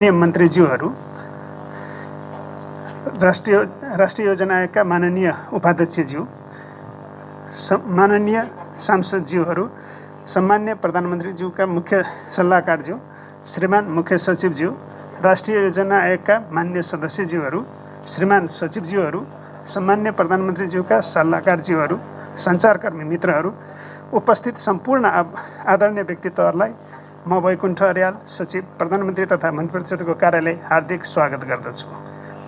मन्त्रीज्यूहरू, राष्ट्रिय योजना आयोगका माननीय उपाध्यक्षज्यू, माननीय सांसदज्यूहरू, सम्मान्य प्रधानमन्त्रीज्यूका मुख्य सल्लाहकारज्यू, श्रीमान मुख्य सचिवज्यू, राष्ट्रिय योजना आयोगका मान्य सदस्यज्यूहरू, श्रीमान सचिवज्यूहरू, सम्मान्य प्रधानमन्त्रीज्यूका सल्लाहकारज्यूहरू, सञ्चारकर्मी मित्रहरू, उपस्थित सम्पूर्ण आदरणीय व्यक्तित्वहरूलाई म वैकुण्ठ अर्याल, सचिव, प्रधानमन्त्री तथा मन्त्री परिषदको कार्यालय हार्दिक स्वागत गर्दछु।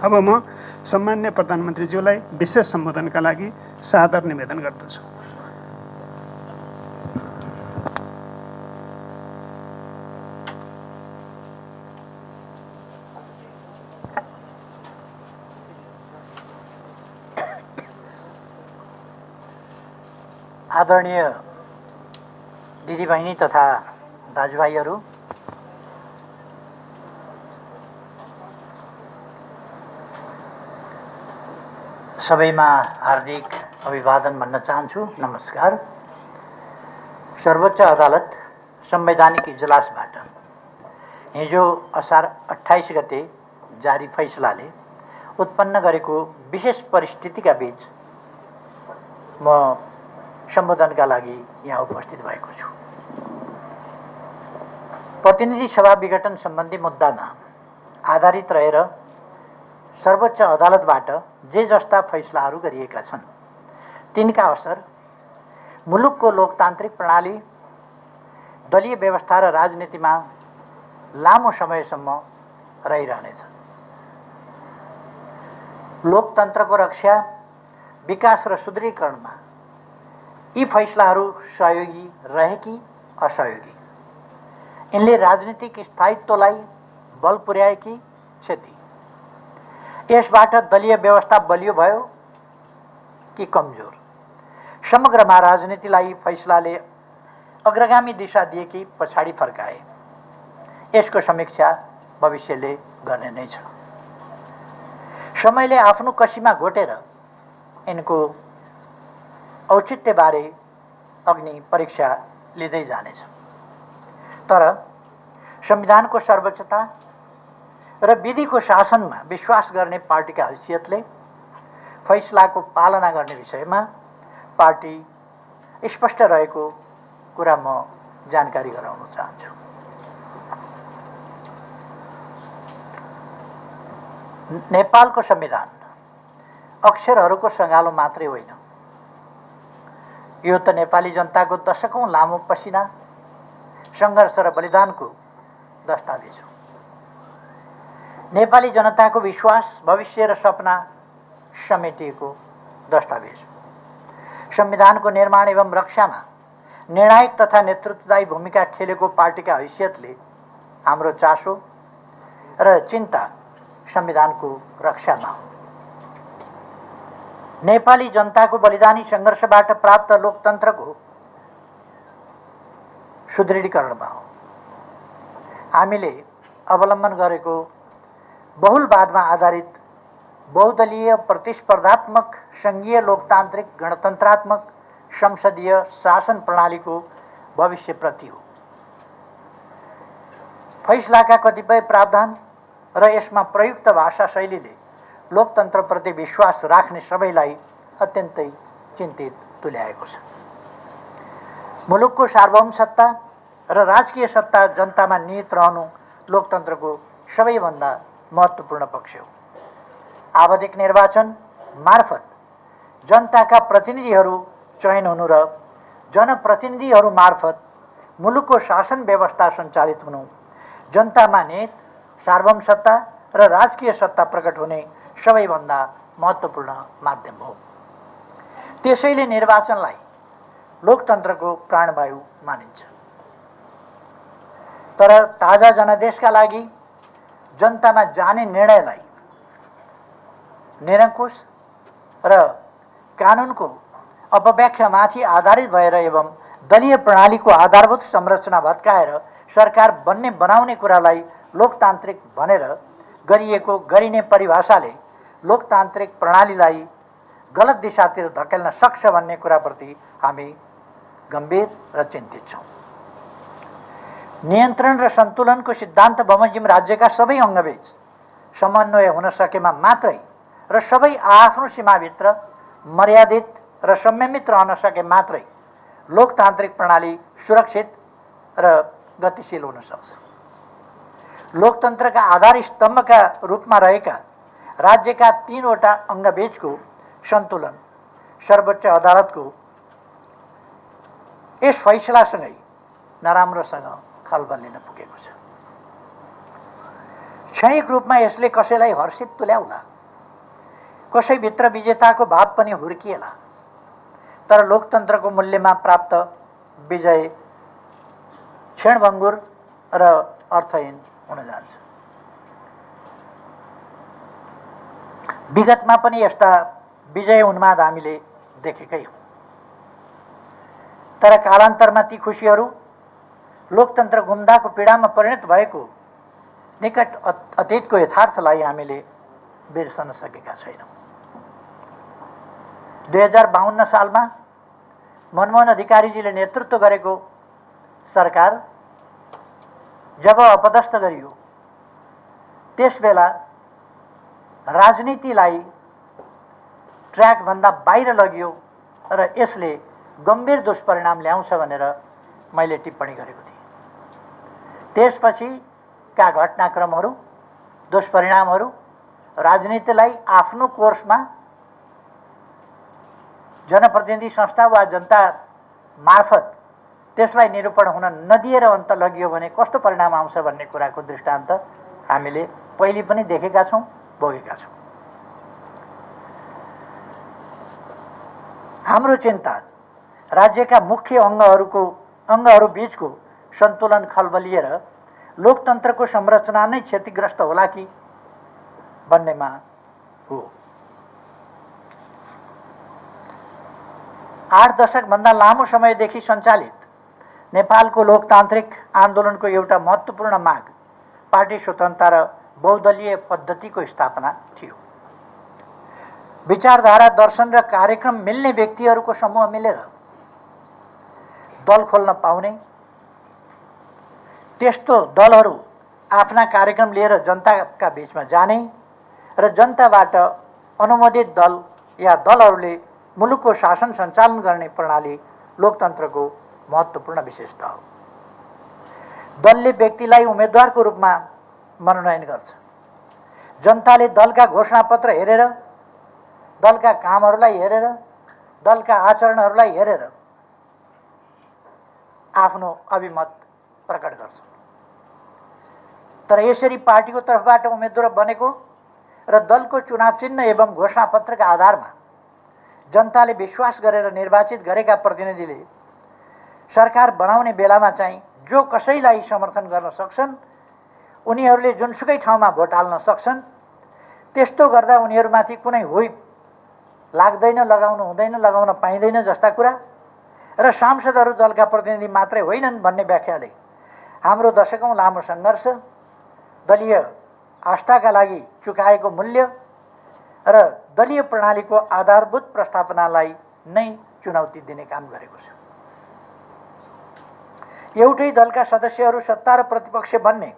अब म सम्मान्य प्रधानमन्त्रीज्यूलाई विशेष सम्बोधनका लागि सादर निवेदन गर्दछु। आदरणीय दिदीबहिनी तथा दाजुभाइहरू, सबैमा हार्दिक अभिवादन भन्न चाहन्छु। नमस्कार। सर्वोच्च अदालत संवैधानिक इजलासबाट हिजो असार 28 गते जारी फैसलाले उत्पन्न गरेको विशेष परिस्थितिका बीच म सम्बोधनका लागि यहाँ उपस्थित भएको छु। प्रतिनिधि सभा विघटन सम्बन्धी मुद्दामा आधारित रहेर सर्वोच्च अदालतबाट जे जस्ता फैसलाहरू गरिएका छन् तिनका असर मुलुकको लोकतान्त्रिक प्रणाली, दलीय व्यवस्था र राजनीतिमा लामो समयसम्म रहिरहनेछ। लोकतन्त्रको रक्षा, विकास र सुदृढीकरणमा यी फैसलाहरू सहयोगी रहे कि असहयोगी? यिनले राजनीतिक स्थायित्वलाई बल पुर्याए कि क्षति? यसबाट दलीय व्यवस्था बलियो भयो कि कमजोर? समग्रमा राजनीतिलाई फैसलाले अग्रगामी दिशा दिए कि पछाडि फर्काए? यसको समीक्षा भविष्यले गर्ने नै छ। समयले आफ्नो कसीमा घोटेर यिनको औचित्यबारे अग्नि परीक्षा लिँदै जानेछ। तर संविधानको सर्वोच्चता र विधिको शासनमा विश्वास गर्ने पार्टीका हैसियतले फैसलाको पालना गर्ने विषयमा पार्टी स्पष्ट रहेको कुरा म जानकारी गराउन चाहन्छु। नेपालको संविधान अक्षरहरूको सँगालो मात्रै होइन, यो त नेपाली जनताको दशकौं लामो पसिना, सङ्घर्ष र बलिदानको दस्तावेज हो। नेपाली जनताको विश्वास, भविष्य र सपना समेटिएको दस्तावेज हो। संविधानको निर्माण एवं रक्षामा निर्णायक तथा नेतृत्वदायी भूमिका खेलेको पार्टीका हैसियतले हाम्रो चासो र चिन्ता संविधानको रक्षामा हो। नेपाली जनताको बलिदानी सङ्घर्षबाट प्राप्त लोकतन्त्रको सुदृढीकरणमा हो। हामीले अवलम्बन गरेको बहुलवादमा आधारित बहुदलीय प्रतिस्पर्धात्मक सङ्घीय लोकतान्त्रिक गणतन्त्रात्मक संसदीय शासन प्रणालीको भविष्यप्रति हो। फैसलाका कतिपय प्रावधान र यसमा प्रयुक्त भाषा शैलीले लोकतन्त्रप्रति विश्वास राख्ने सबैलाई अत्यन्तै चिन्तित तुल्याएको छ। मुलुकको सार्वभौम सत्ता र राजकीय सत्ता जनतामा निहित रहनु लोकतन्त्रको सबैभन्दा महत्त्वपूर्ण पक्ष हो। आवधिक निर्वाचन मार्फत जनताका प्रतिनिधिहरू चयन हुनु र जनप्रतिनिधिहरू मार्फत मुलुकको शासन व्यवस्था सञ्चालित हुनु जनतामा निहित सार्वभौम सत्ता र राजकीय सत्ता प्रकट हुने सबैभन्दा महत्त्वपूर्ण माध्यम हो। त्यसैले निर्वाचनलाई लोकतन्त्रको प्राणवायु मानिन्छ। तर ताजा जनादेशका लागि जनतामा जाने निर्णयलाई निरङ्कुश र कानुनको अपव्याख्यामाथि आधारित भएर एवं दलीय प्रणालीको आधारभूत संरचना भत्काएर सरकार बनाउने कुरालाई लोकतान्त्रिक भनेर गरिएको गरिने परिभाषाले लोकतान्त्रिक प्रणालीलाई गलत दिशातिर धकेल्न सक्छ भन्ने कुराप्रति हामी गम्भीर र चिन्तित छौँ। नियन्त्रण र सन्तुलनको सिद्धान्त बमोजिम राज्यका सबै अङ्गबीच समन्वय हुन सकेमा मात्रै र सबै आफ्नो सीमाभित्र मर्यादित र संयमित रहन सके मात्रै लोकतान्त्रिक प्रणाली सुरक्षित र गतिशील हुन सक्छ। लोकतन्त्रका आधार स्तम्भका रूपमा रहेका राज्यका 3वटा अङ्गबीचको सन्तुलन सर्वोच्च अदालतको यस फैसलासँगै नराम्रोसँग खलबलिन पुगेको छ। क्षणिक रूपमा यसले कसैलाई हर्षित तुल्याउला, कसैभित्र विजेताको भाव पनि हुर्किएला, तर लोकतन्त्रको मूल्यमा प्राप्त विजय क्षणभङ्गुर र अर्थहीन हुन जान्छ। विगतमा पनि यस्ता विजय उन्माद हामीले देखेकै हौँ, तर कालान्तरमा ती खुसीहरू लोकतन्त्र गुम्दाको पीडामा परिणत भएको निकट अतीतको यथार्थलाई हामीले बिर्सन सकेका छैनौँ। 2052 सालमा मनमोहन अधिकारीजीले नेतृत्व गरेको सरकार जब अपदस्थ गरियो, त्यसबेला राजनीतिलाई ट्र्याकभन्दा बाहिर लगियो र यसले गम्भीर दुष्परिणाम ल्याउँछ भनेर मैले टिप्पणी गरेको थिएँ। त्यसपछिका घटनाक्रमहरू, दुष्परिणामहरू राजनीतिलाई आफ्नो कोर्समा जनप्रतिनिधि संस्था वा जनता मार्फत त्यसलाई निरूपण हुन नदिएर अन्त लगियो भने कस्तो परिणाम आउँछ भन्ने कुराको दृष्टान्त हामीले पहिले पनि देखेका छौँ, भोगेका छौँ। हाम्रो चिन्ता राज्यका मुख्य अङ्गहरू बीचको सन्तुलन खलबलिएर लोकतन्त्रको संरचना नै क्षतिग्रस्त होला कि भन्नेमा हो। 8 दशकभन्दा लामो समयदेखि सञ्चालित नेपालको लोकतान्त्रिक आन्दोलनको एउटा महत्त्वपूर्ण माग पार्टी स्वतन्त्रता र बहुदलीय पद्धतिको स्थापना थियो। विचारधारा, दर्शन र कार्यक्रम मिल्ने व्यक्तिहरूको समूह मिलेर दल खोल्न पाउने, त्यस्तो दलहरू आफ्ना कार्यक्रम लिएर जनताका बीचमा जाने र जनताबाट अनुमोदित दल या दलहरूले मुलुकको शासन सञ्चालन गर्ने प्रणाली लोकतन्त्रको महत्त्वपूर्ण विशेषता हो। दलले व्यक्तिलाई उम्मेदवारको रूपमा मनोनयन गर्छ। जनताले दलका घोषणापत्र हेरेर, दलका कामहरूलाई हेरेर, दलका आचरणहरूलाई हेरेर आफ्नो अभिमत प्रकट गर्छ। तर यसरी पार्टीको तर्फबाट उम्मेदवार बनेको र दलको चुनाव चिन्ह एवं घोषणापत्रका आधारमा जनताले विश्वास गरेर निर्वाचित गरेका प्रतिनिधिले सरकार बनाउने बेलामा चाहिँ जो कसैलाई समर्थन गर्न सक्छन्, उनीहरूले जुनसुकै ठाउँमा भोट हाल्न सक्छन्। त्यस्तो गर्दा उनीहरूमाथि कुनै हुइप लाग्दैन, लगाउनु हुँदैन, लगाउन पाइँदैन जस्ता कुरा र सांसदहरू दलका प्रतिनिधि मात्रै होइनन् भन्ने व्याख्याले हाम्रो दशकौँ लामो सङ्घर्ष, दलीय आस्थाका लागि चुकाएको मूल्य र दलीय प्रणालीको आधारभूत प्रस्थापनालाई नै चुनौती दिने काम गरेको छ। एउटै दलका सदस्यहरू सत्ता र प्रतिपक्ष बन्ने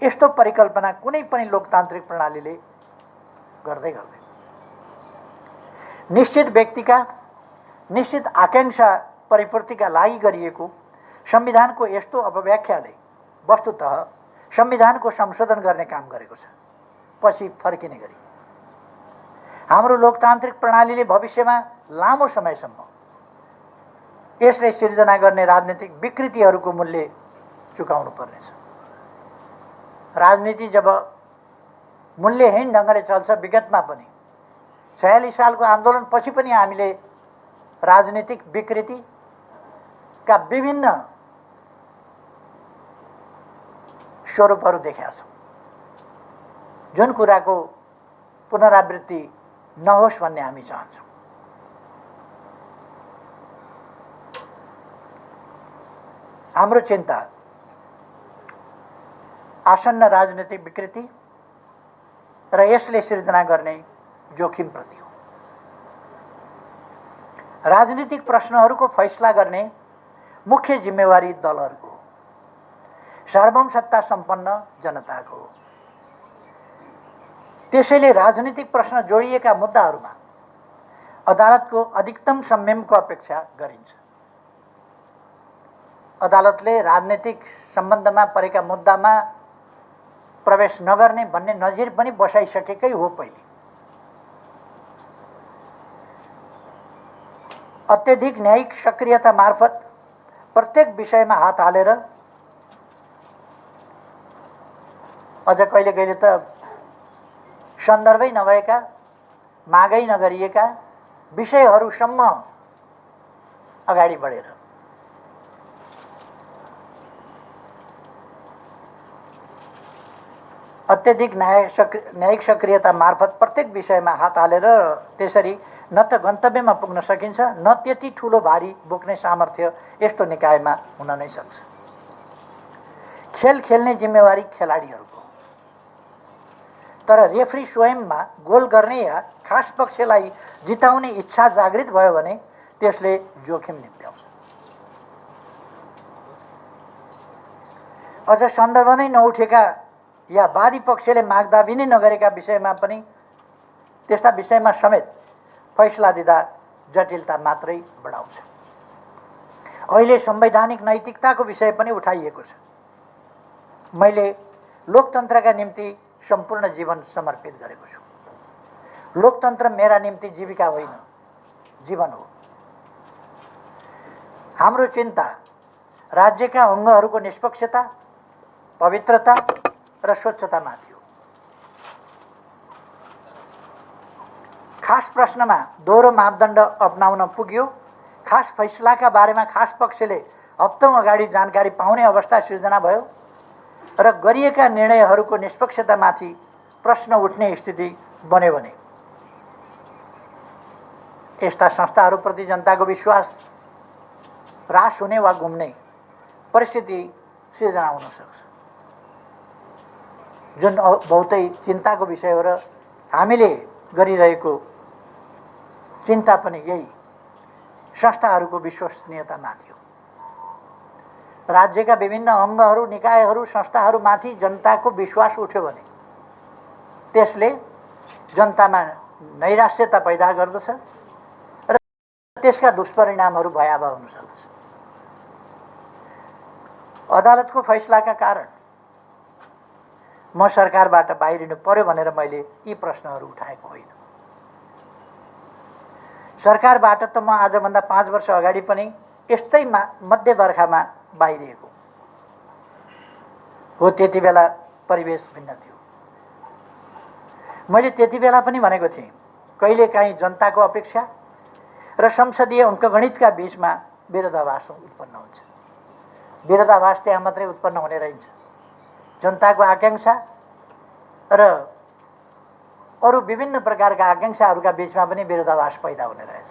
यस्तो परिकल्पना कुनै पनि लोकतान्त्रिक प्रणालीले गर्दै गर्दैन। निश्चित व्यक्तिका निश्चित आकांक्षा परिपूर्तिका लागि गरिएको संविधानको यस्तो अपव्याख्याले वस्तुतः संविधानको संशोधन गर्ने काम गरेको छ, पछि फर्किने गरी। हाम्रो लोकतान्त्रिक प्रणालीले भविष्यमा लामो समयसम्म यसले सिर्जना गर्ने राजनीतिक विकृतिहरूको मूल्य चुकाउनु पर्नेछ। राजनीति जब मूल्यहीन ढङ्गले चल्छ, विगतमा पनि 46 सालको आन्दोलन पछि पनि हामीले राजनीतिक विकृतिका विभिन्न स्वरूपहरू देखेका छौँ, जुन कुराको पुनरावृत्ति नहोस् भन्ने हामी चाहन्छौँ। हाम्रो चिन्ता आसन्न राजनीतिक विकृति र यसले सिर्जना गर्ने जोखिमप्रति हो। राजनीतिक प्रश्नहरूको फैसला गर्ने मुख्य जिम्मेवारी दलहरूको हो। सार्वभौम सत्ता सम्पन्न जनताको हो। त्यसैले राजनीतिक प्रश्न जोडिएका मुद्दाहरूमा अदालतको अधिकतम संयमको अपेक्षा गरिन्छ। अदालतले राजनीतिक सम्बन्धमा परेका मुद्दामा प्रवेश नगर्ने भन्ने नजिर पनि बसाइसकेकै हो। पहिले अत्यधिक न्यायिक सक्रियता मार्फत प्रत्येक विषयमा हात हालेर अझ कहिले कहिले त सन्दर्भै नभएका, मागै नगरिएका विषयहरूसम्म अगाडि बढेर अत्यधिक न्यायिक सक्रियता मार्फत प्रत्येक विषयमा हात हालेर त्यसरी न त गन्तव्यमा पुग्न सकिन्छ, न त्यति ठुलो भारी बोक्ने सामर्थ्य यस्तो निकायमा हुन नै सक्छ। खेल खेल्ने जिम्मेवारी खेलाडीहरूको, तर रेफ्री स्वयंमा गोल गर्ने या खास पक्षलाई जिताउने इच्छा जागृत भयो भने त्यसले जोखिम निम्त्याउँछ। अझ सन्दर्भ नै नउठेका या वादी पक्षले मागदाबी नै नगरेका विषयमा पनि त्यस्ता विषयमा समेत फैसला दिँदा जटिलता मात्रै बढाउँछ। अहिले संवैधानिक नैतिकताको विषय पनि उठाइएको छ। मैले लोकतन्त्रका निम्ति सम्पूर्ण जीवन समर्पित गरेको छु। लोकतन्त्र मेरा निम्ति जीविका होइन, जीवन हो। हाम्रो चिन्ता राज्यका अङ्गहरूको निष्पक्षता, पवित्रता र स्वच्छतामाथि हो। खास प्रश्नमा दोहोरो मापदण्ड अपनाउन पुग्यो। खास फैसलाका बारेमा खास पक्षले हप्तौं अगाडि जानकारी पाउने अवस्था सिर्जना भयो र गरिएका निर्णयहरूको निष्पक्षतामाथि प्रश्न उठ्ने स्थिति बन्यो भने यस्ता संस्थाहरूप्रति जनताको विश्वास ह्रास हुने वा गुम्ने परिस्थिति सिर्जना हुन सक्छ, जुन बहुतै चिन्ताको विषय हो। र हामीले गरिरहेको चिन्ता पनि यही संस्थाहरूको विश्वसनीयतामाथि हो। राज्यका विभिन्न अङ्गहरू, निकायहरू, संस्थाहरूमाथि जनताको विश्वास उठ्यो भने त्यसले जनतामा नैराश्यता पैदा गर्दछ र त्यसका दुष्परिणामहरू भयावह हुन सक्दछ। अदालतको फैसलाका कारण म सरकारबाट बाहिरिनु पर्यो भनेर मैले यी प्रश्नहरू उठाएको होइन। सरकारबाट त म आजभन्दा 5 वर्ष अगाडि पनि यस्तै मध्यवर्खामा बाहिरिएको हो। त्यति बेला परिवेश भिन्न थियो। मैले त्यति बेला पनि भनेको थिएँ, कहिलेकाहीँ जनताको अपेक्षा र संसदीय अङ्कगणितका बीचमा विरोधाभास उत्पन्न हुन्छ। विरोधाभास त्यहाँ मात्रै उत्पन्न हुने रहन्छ। जनताको आकांक्षा र अरू विभिन्न प्रकारका आकांक्षाहरूका बीचमा पनि विरोधाभास पैदा हुने रहेछ।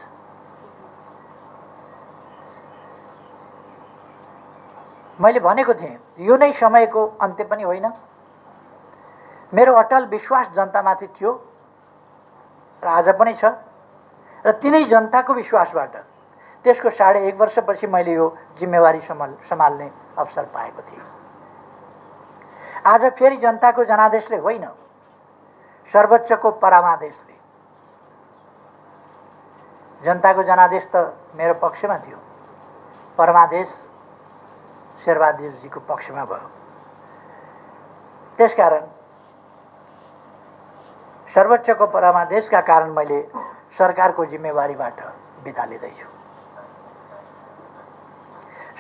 मैले भनेको थिएँ, यो नै समयको अन्त्य पनि होइन। मेरो अटल विश्वास जनतामाथि थियो र आज पनि छ र तिनै जनताको विश्वासबाट त्यसको 1.5 वर्षपछि मैले यो जिम्मेवारी सम्हाल्ने अवसर पाएको थिएँ। आज फेरि जनताको जनादेशले होइन, सर्वोच्चको परमादेशले। जनताको जनादेश त मेरो पक्षमा थियो, परमादेश शेरबहादुरजीको पक्षमा भयो। त्यसकारण सर्वोच्चको परमादेशका कारण मैले सरकारको जिम्मेवारीबाट बिदा लिँदैछु।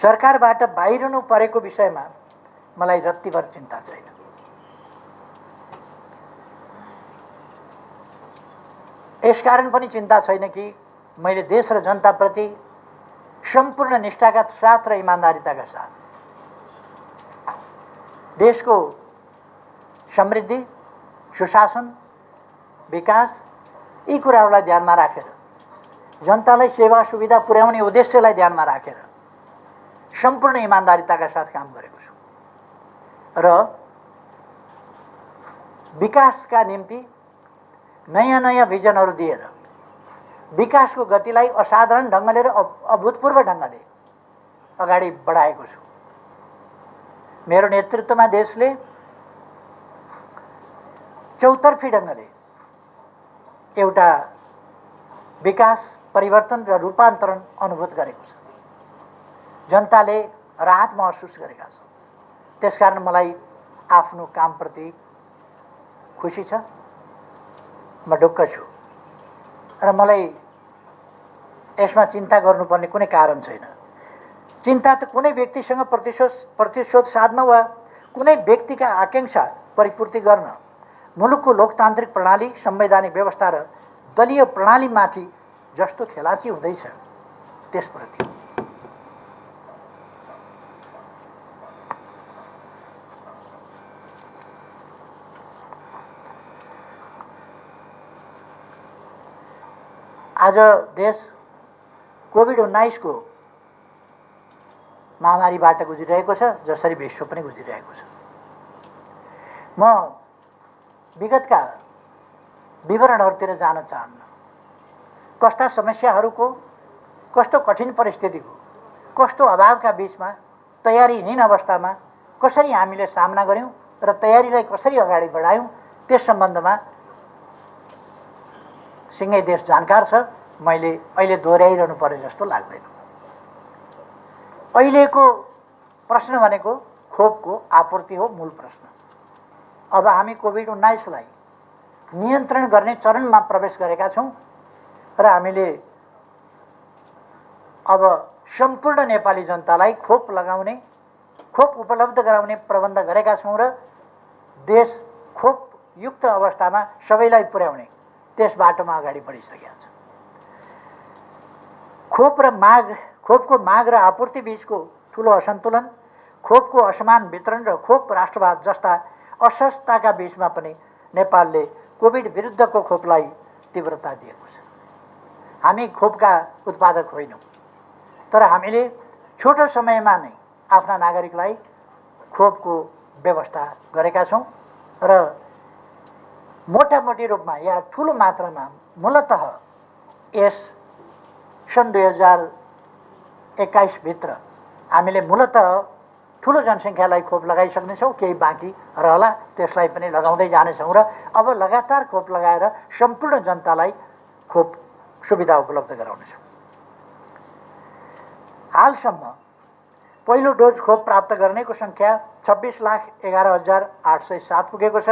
सरकारबाट बाहिरिनु परेको विषयमा मलाई रत्तिभर चिन्ता छैन। यसकारण पनि चिन्ता छैन कि मैले देश र जनताप्रति सम्पूर्ण निष्ठाका साथ र इमान्दारिताका साथ देशको समृद्धि, सुशासन, विकास यी कुराहरूलाई ध्यानमा राखेर, जनतालाई सेवा सुविधा पुर्याउने उद्देश्यलाई ध्यानमा राखेर सम्पूर्ण इमान्दारिताका साथ काम गरेको छु र विकासका निम्ति नयाँ नयाँ भिजनहरू दिएर विकासको गतिलाई असाधारण ढङ्गले र अभूतपूर्व ढङ्गले अगाडि बढाएको छु। मेरो नेतृत्वमा देशले चौतर्फी ढङ्गले एउटा विकास, परिवर्तन र रूपान्तरण अनुभूत गरेको छ। जनताले राहत महसुस गरेका छन्। त्यसकारण मलाई आफ्नो कामप्रति खुसी छ, म ढुक्क छु र मलाई यसमा चिन्ता गर्नुपर्ने कुनै कारण छैन। चिन्ता त कुनै व्यक्तिसँग प्रतिशोध साध्न वा कुनै व्यक्तिका आकांक्षा परिपूर्ति गर्न मुलुकको लोकतान्त्रिक प्रणाली, संवैधानिक व्यवस्था र दलीय प्रणालीमाथि जस्तो खेलाची हुँदैछ त्यसप्रति। आज देश कोभिड-19 को महामारीबाट गुज्रिरहेको छ, जसरी विश्व पनि गुज्रिरहेको छ। म विगतका विवरणहरूतिर जान चाहन्न। कस्ता समस्याहरूको, कस्तो कठिन परिस्थितिको, कस्तो अभावका बीचमा, तयारीहीन अवस्थामा कसरी हामीले सामना गर्यौं र तयारीलाई कसरी अगाडि बढायौं, त्यस सम्बन्धमा सिंगै देश जानकार छ। मैले अहिले दोहोऱ्याइरहनु पर्यो जस्तो लाग्दैन। अहिलेको प्रश्न भनेको खोपको आपूर्ति हो, मूल प्रश्न। अब हामी कोभिड-19 लाई नियन्त्रण गर्ने चरणमा प्रवेश गरेका छौं र हामीले अब सम्पूर्ण नेपाली जनतालाई खोप लगाउने, खोप उपलब्ध गराउने प्रबन्ध गरेका छौं र देश खोप युक्त अवस्थामा सबैलाई पुर्याउने त्यस बाटोमा अगाडि बढिसकेका छ। खोपको माग र आपूर्ति बीचको ठूलो असन्तुलन, खोपको असमान वितरण र खोप राष्ट्रवाद जस्ता असहजताका बीचमा पनि नेपालले कोभिड विरुद्धको खोपलाई तीव्रता दिएको छ। हामी खोपका उत्पादक होइनौँ, तर हामीले छोटो समयमा नै आफ्ना नागरिकलाई खोपको व्यवस्था गरेका छौं र मोटामोटी रूपमा या ठूलो मात्रामा मूलतः यस सन् 2021 भित्र हामीले मूलतः ठूलो जनसङ्ख्यालाई खोप लगाइसक्नेछौँ। केही बाँकी रहला, त्यसलाई पनि लगाउँदै जानेछौँ र अब लगातार खोप लगाएर सम्पूर्ण जनतालाई खोप सुविधा उपलब्ध गराउनेछौँ। हालसम्म पहिलो डोज खोप प्राप्त गर्नेको संख्या 26,11,807 पुगेको छ।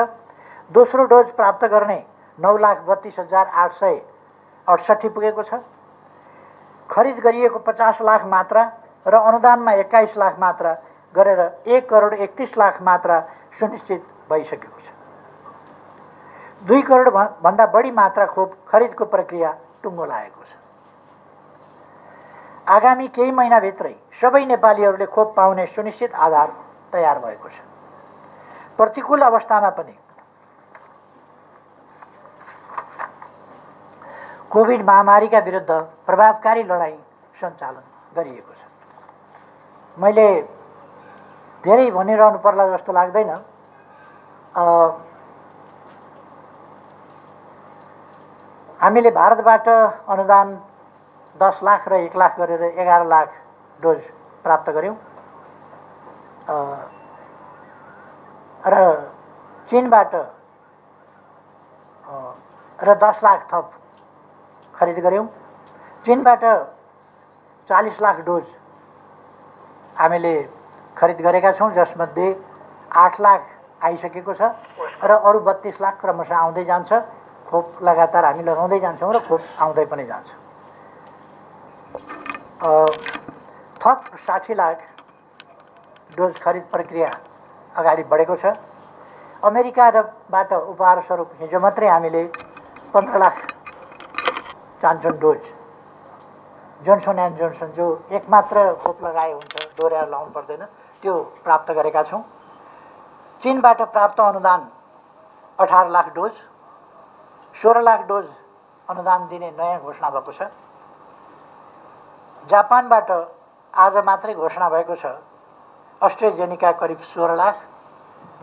दोस्रो डोज प्राप्त गर्ने 9,32,868 पुगेको छ। खरिद गरिएको 50 लाख मात्रा र अनुदानमा 21 लाख मात्रा गरेर 1,31,00,000 मात्रा सुनिश्चित भइसकेको छ। 2 करोड भन्दा बढी मात्रा खोप खरिदको प्रक्रिया टुङ्गो लागेको छ। आगामी केही महिनाभित्रै सबै नेपालीहरूले खोप पाउने सुनिश्चित आधार तयार भएको छ। प्रतिकूल अवस्थामा पनि कोभिड महामारीका विरुद्ध प्रभावकारी लडाईँ सञ्चालन गरिएको छ। मैले धेरै भनिरहनु पर्ला जस्तो लाग्दैन। हामीले भारतबाट अनुदान 10 लाख र 1 लाख गरेर 11 लाख डोज प्राप्त गर्यौं र चीनबाट र 10 लाख थप खरिद गर्यौं। चीनबाट 40 लाख डोज हामीले खरिद गरेका छौं, जसमध्ये 8 लाख आइसकेको छ र अरु 32 लाख क्रमशः आउँदै जान्छ। खोप लगातार हामी लगाउँदै जान्छौं र खोप आउँदै पनि जान्छ। थप 60 लाख डोज खरिद प्रक्रिया अगाडि बढेको छ। अमेरिकाबाट उपहार स्वरूप हिजो मात्रै हामीले 15 lakh Janssen dose Johnson and Johnson, जो एकमात्र खोप लगाए हुन्छ, दोहोऱ्याएर लाउनु पर्दैन, त्यो प्राप्त गरेका छौं। चीनबाट प्राप्त अनुदान 18 लाख डोज, 16 लाख डोज अनुदान दिने नयाँ घोषणा भएको छ। जापानबाट आज मात्रै घोषणा भएको छ अस्ट्राजेनेका करिब 16 लाख,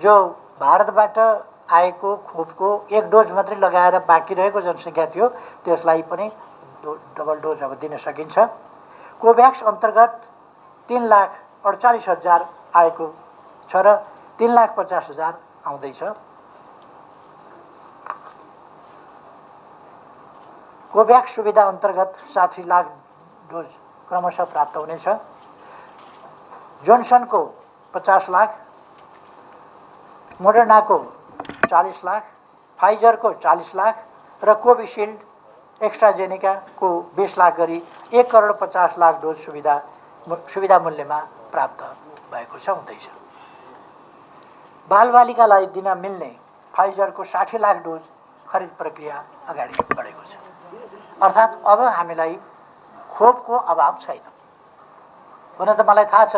जो भारतबाट आएको खोपको 1 डोज मात्रै लगाएर बाँकी रहेको जनसङ्ख्या थियो, त्यसलाई पनि डबल डोज अब दिन सकिन्छ। कोभ्याक्स अन्तर्गत 3,48,000 आएको छ र 3,50,000 आउँदैछ। कोभ्याक्स सुविधा अन्तर्गत 60 लाख डोज क्रमशः प्राप्त हुनेछ। जोन्सनको 50 लाख, मोडर्नाको 40 लाख, फाइजरको 40 लाख र कोभिसिल्ड एक्स्ट्राजेनेकाको 20 लाख गरी 1,50,00,000 डोज सुविधा मूल्यमा प्राप्त भएको छ हुँदैछ। बालबालिकालाई दिन मिल्ने फाइजरको 60 लाख डोज खरिद प्रक्रिया अगाडि बढेको छ। अर्थात् अब हामीलाई खोपको अभाव छैन। हुन त मलाई थाहा छ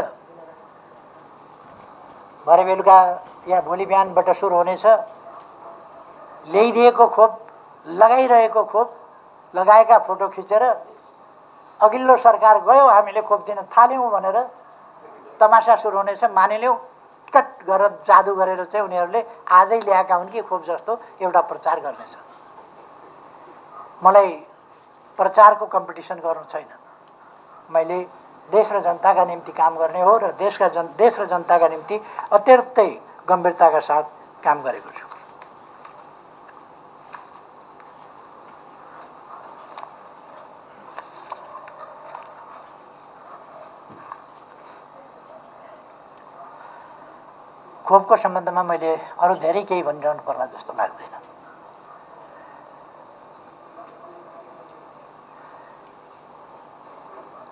भरे बेलुका या भोलि बिहानबाट सुरु हुनेछ। ल्याइदिएको खोप, लगाइरहेको खोप, लगाएका फोटो खिचेर अघिल्लो सरकार गयो हामीले खोप दिन थाल्यौँ भनेर तमासा सुरु हुनेछ। मानिलिउँ कट गरेर जादु गरेर चाहिँ उनीहरूले आजै ल्याएका हुन् कि खोप जस्तो एउटा प्रचार गर्नेछ। मलाई प्रचारको कम्पिटिसन गर्नु छैन। मैले देश र जनताका निम्ति काम गर्ने हो र देश र जनताका निम्ति अत्यन्तै गम्भीरताका साथ काम गरेको छु। खोपको सम्बन्धमा मैले अरू धेरै केही भनिरहनु पर्ला जस्तो लाग्दैन।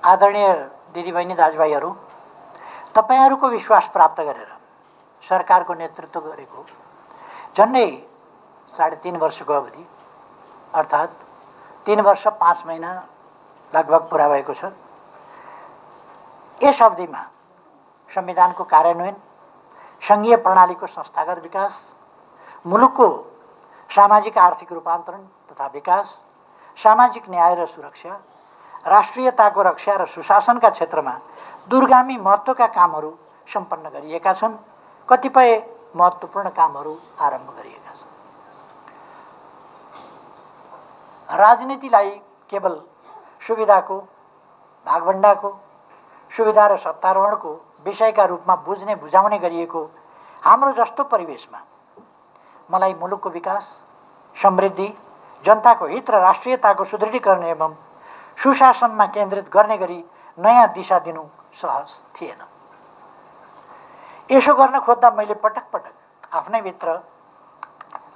आदरणीय दिदीबहिनी दाजुभाइहरू, तपाईहरूको विश्वास प्राप्त गरेर सरकारको नेतृत्व गरेको झन्डै 3.5 वर्षको अवधि अर्थात् 3 वर्ष 5 महिना लगभग पुरा भएको छ। यस अवधिमा संविधानको कार्यान्वयन, सङ्घीय प्रणालीको संस्थागत विकास, मुलुकको सामाजिक आर्थिक रूपान्तरण तथा विकास, सामाजिक न्याय र सुरक्षा, राष्ट्रियताको रक्षा र सुशासनका क्षेत्रमा दूरगामी महत्त्वका कामहरू सम्पन्न गरिएका छन्। कतिपय महत्त्वपूर्ण कामहरू आरम्भ गरिएका छन्। राजनीतिलाई केवल सुविधाको, भागभण्डाको, सुविधा र सत्तारोहणको विषयका रूपमा बुझ्ने बुझाउने गरिएको हाम्रो जस्तो परिवेशमा मलाई मुलुकको विकास, समृद्धि, जनताको हित र राष्ट्रियताको सुदृढीकरण एवं सुशासनमा केन्द्रित गर्ने गरी नयाँ दिशा दिनु सहज थिएन। यसो गर्न खोज्दा मैले पटक पटक आफ्नै भित्र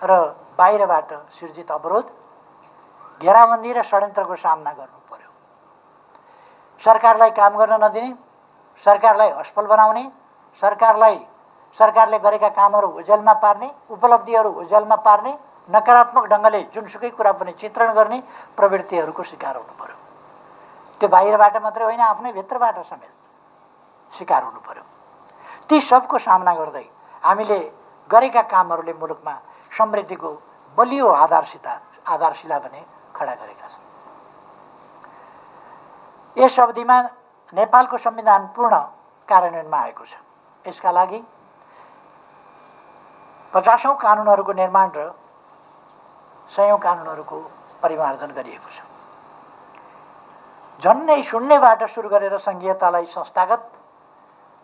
र बाहिरबाट सिर्जित अवरोध, घेराबन्दी र षड्यन्त्रको सामना गर्नु पर्यो। सरकारलाई काम गर्न नदिने, सरकारलाई असफल बनाउने, सरकारले गरेका कामहरू ओझेलमा पार्ने, उपलब्धिहरू ओझेलमा पार्ने, नकारात्मक ढङ्गले जुनसुकै कुरा पनि चित्रण गर्ने प्रवृत्तिहरूको शिकार हुनु पर्यो। त्यो बाहिरबाट मात्रै होइन, आफ्नै भित्रबाट समेत शिकार हुनु पर्यो। ती सबको सामना गर्दै हामीले गरेका कामहरूले मुलुकमा समृद्धिको बलियो आधारशिला भने खडा गरेका छन्। यस अवधिमा नेपालको संविधान पूर्ण कार्यान्वयनमा आएको छ। यसका लागि 50औं कानुनहरूको निर्माण र 100औं कानुनहरूको परिमार्जन गरिएको छ। झन्नै शून्यबाट सुरु गरेर सङ्घीयतालाई संस्थागत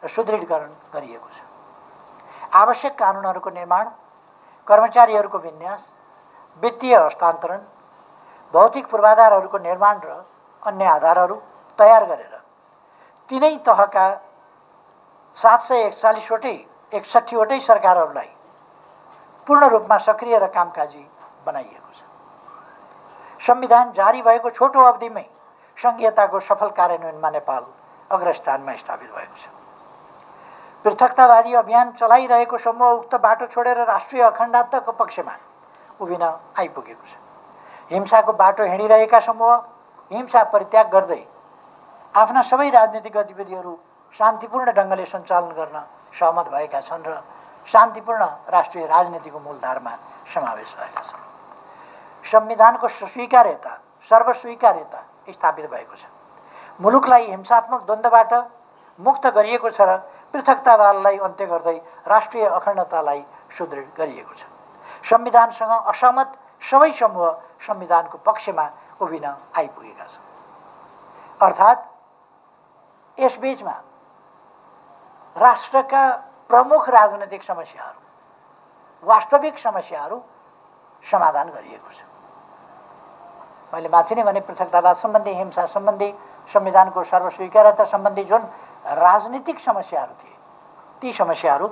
र सुदृढीकरण गरिएको छ। आवश्यक कानुनहरूको निर्माण, कर्मचारीहरूको विन्यास, वित्तीय हस्तान्तरण, भौतिक पूर्वाधारहरूको निर्माण र अन्य आधारहरू तयार गरेर तीनै तहका 761वटै सरकारहरूलाई पूर्ण रूपमा सक्रिय र कामकाजी बनाइएको छ। संविधान जारी भएको छोटो अवधिमै सङ्घीयताको सफल कार्यान्वयनमा नेपाल अग्रस्थानमा स्थापित भएको छ। पृथकतावादी अभियान चलाइरहेको समूह उक्त बाटो छोडेर राष्ट्रिय अखण्डताको पक्षमा उभिन आइपुगेको छ। हिंसाको बाटो हिँडिरहेका समूह हिंसा परित्याग गर्दै आफ्ना सबै राजनीतिक गतिविधिहरू शान्तिपूर्ण ढङ्गले सञ्चालन गर्न सहमत भएका छन् र शान्तिपूर्ण राष्ट्रिय राजनीतिको मूलधारमा समावेश भएका छन्। संविधानको स्वीकार्यता, सर्वस्वीकार्यता स्थापित भएको छ। मुलुकलाई हिंसात्मक द्वन्द्वबाट मुक्त गरिएको छ र पृथकतावादलाई अन्त्य गर्दै राष्ट्रिय अखण्डतालाई सुदृढ गरिएको छ। संविधानसँग असहमत सबै समूह संविधानको पक्षमा उभिन आइपुगेका छन्। अर्थात् यसबीचमा राष्ट्रका प्रमुख राजनैतिक समस्याहरू, वास्तविक समस्याहरू समाधान गरिएको छ। मैले माथि नै भने पृथकतावाद सम्बन्धी, हिंसा सम्बन्धी, संविधानको सर्वस्वीकार्यता सम्बन्धी जुन राजनीतिक समस्याहरू थिए ती समस्याहरू